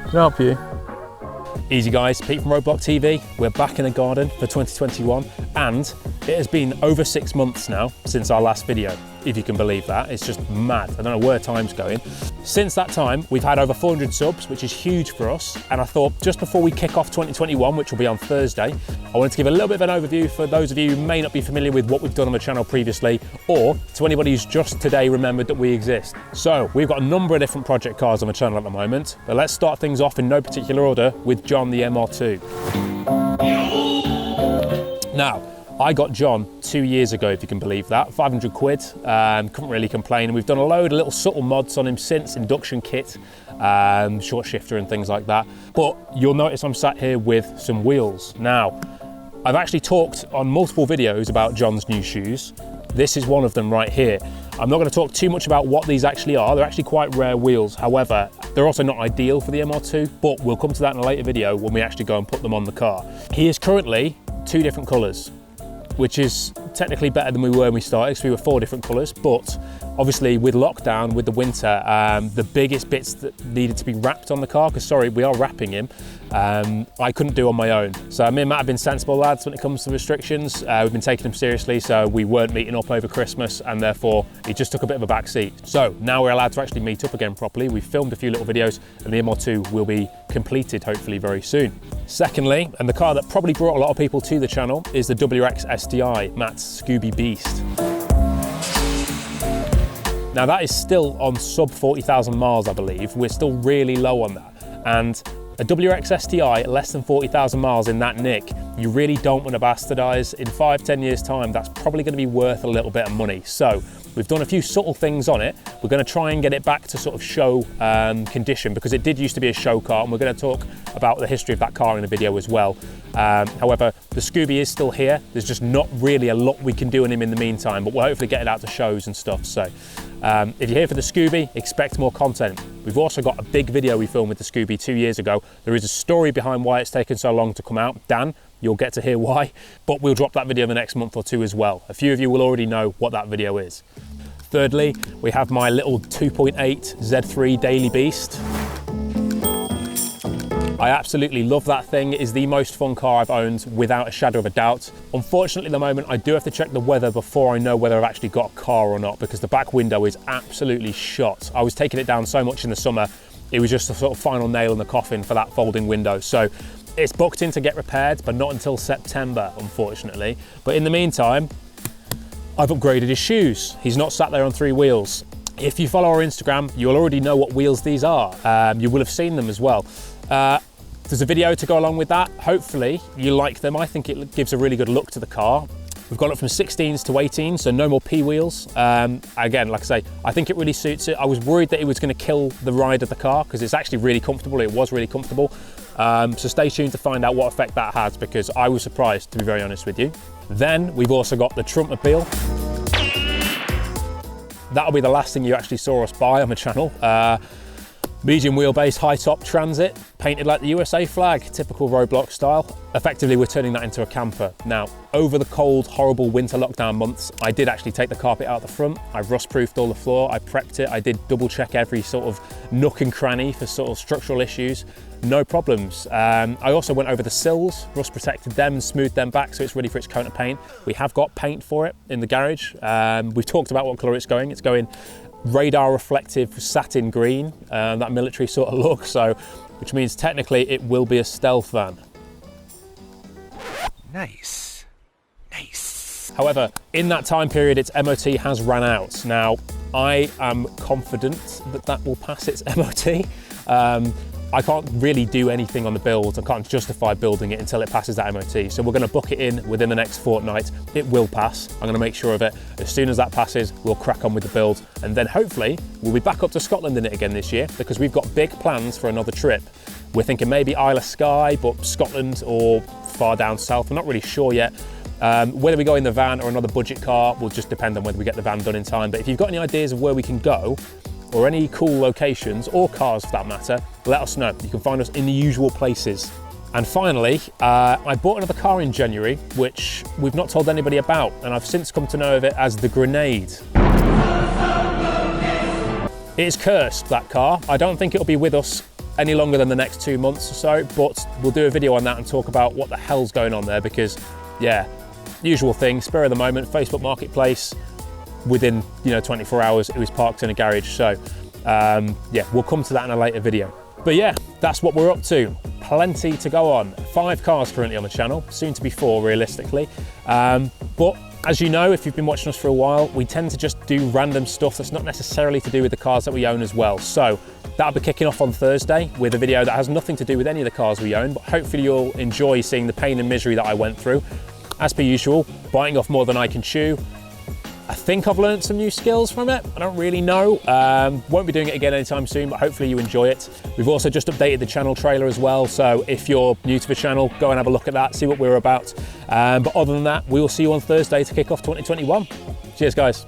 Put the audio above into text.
Can I help you? Easy guys, Pete from RodeBloc TV. We're back in the garden for 2021 and it has been over 6 months now since our last video, if you can believe that. It's just mad. I don't know where time's going. Since that time, we've had over 400 subs, which is huge for us. And I thought just before we kick off 2021, which will be on Thursday, I wanted to give a little bit of an overview for those of you who may not be familiar with what we've done on the channel previously, or to anybody who's just today remembered that we exist. So we've got a number of different project cars on the channel at the moment, but let's start things off in no particular order with John the MR2. Now, I got John 2 years ago, if you can believe that, 500 quid, couldn't really complain. And we've done a load of little subtle mods on him since, induction kit, short shifter and things like that. But you'll notice I'm sat here with some wheels. Now, I've actually talked on multiple videos about John's new shoes. This is one of them right here. I'm not going to talk too much about what these actually are. They're actually quite rare wheels. However, they're also not ideal for the MR2, but we'll come to that in a later video when we actually go and put them on the car. He is currently 2 different colours, which is technically better than we were when we started, because we were 4 different colours, but obviously with lockdown, with the winter, the biggest bits that needed to be wrapped on the car, because sorry, we are wrapping him, I couldn't do on my own. So me and Matt have been sensible lads when it comes to restrictions. We've been taking them seriously, so we weren't meeting up over Christmas, and therefore it just took a bit of a back seat. So now we're allowed to actually meet up again properly. We've filmed a few little videos, and the MR2 will be completed hopefully very soon. Secondly, and the car that probably brought a lot of people to the channel, is the WRX STI, Matt's Scooby Beast. Now that is still on sub 40,000 miles, I believe. We're still really low on that. And a WRX STI at less than 40,000 miles in that nick, you really don't want to bastardize. In 5-10 years time, that's probably going to be worth a little bit of money. So we've done a few subtle things on it. We're going to try and get it back to sort of show condition, because it did used to be a show car, and we're going to talk about the history of that car in the video as well. However, the Scooby is still here. There's just not really a lot we can do on him in the meantime, but we'll hopefully get it out to shows and stuff. So if you're here for the Scooby, expect more content. We've also got a big video we filmed with the Scooby 2 years ago. There is a story behind why it's taken so long to come out. Dan, you'll get to hear why, but we'll drop that video in the next month or 2 as well. A few of you will already know what that video is. Thirdly, we have my little 2.8 Z3 Daily Beast. I absolutely love that thing. It is the most fun car I've owned without a shadow of a doubt. Unfortunately, at the moment, I do have to check the weather before I know whether I've actually got a car or not, because the back window is absolutely shot. I was taking it down so much in the summer, it was just a sort of final nail in the coffin for that folding window. So it's booked in to get repaired, but not until September, unfortunately. But in the meantime, I've upgraded his shoes. He's not sat there on 3 wheels. If you follow our Instagram, you'll already know what wheels these are. You will have seen them as well. There's a video to go along with that. Hopefully you like them. I think it gives a really good look to the car. We've gone up from 16s to 18s, so no more P wheels. Again, like I say, I think it really suits it. I was worried that it was going to kill the ride of the car, because it's actually really comfortable. It was really comfortable. So stay tuned to find out what effect that has, because I was surprised, to be very honest with you. Then we've also got the Trumpmobile. That'll be the last thing you actually saw us buy on the channel. Medium wheelbase, high top Transit, painted like the USA flag, typical RodeBloc style. Effectively, we're turning that into a camper. Now, over the cold, horrible winter lockdown months, I did actually take the carpet out the front. I rust-proofed all the floor, I prepped it, I did double check every sort of nook and cranny for sort of structural issues. No problems. I also went over the sills, rust protected them and smoothed them back so it's ready for its coat of paint. We have got paint for it in the garage. We've talked about what colour it's going. It's going radar reflective satin green, that military sort of look, so which means technically it will be a stealth van. Nice. Nice. However, in that time period its MOT has run out. Now, I am confident that that will pass its MOT. I can't really do anything on the build. I can't justify building it until it passes that MOT. So we're going to book it in within the next fortnight. It will pass. I'm going to make sure of it. As soon as that passes, we'll crack on with the build. And then hopefully we'll be back up to Scotland in it again this year, because we've got big plans for another trip. We're thinking maybe Isle of Skye, but Scotland or far down south. I'm not really sure yet. Whether we go in the van or another budget car will just depend on whether we get the van done in time. But if you've got any ideas of where we can go, or any cool locations, or cars for that matter, let us know. You can find us in the usual places. And finally, I bought another car in January, which we've not told anybody about, and I've since come to know of it as the Grenade. It is cursed, that car. I don't think it'll be with us any longer than the next 2 months or so, but we'll do a video on that and talk about what the hell's going on there, because yeah, usual thing, spur of the moment, Facebook Marketplace, within 24 hours it was parked in a garage. So yeah, we'll come to that in a later video. But yeah, that's what we're up to. Plenty to go on. 5 cars currently on the channel, soon to be 4 realistically. But as you know, if you've been watching us for a while, we tend to just do random stuff that's not necessarily to do with the cars that we own as well. So that'll be kicking off on Thursday with a video that has nothing to do with any of the cars we own, but hopefully you'll enjoy seeing the pain and misery that I went through. As per usual, biting off more than I can chew. I think I've learned some new skills from it. I don't really know. Won't be doing it again anytime soon, but hopefully you enjoy it. We've also just updated the channel trailer as well. So if you're new to the channel, go and have a look at that, see what we're about. But other than that, we will see you on Thursday to kick off 2021. Cheers, guys.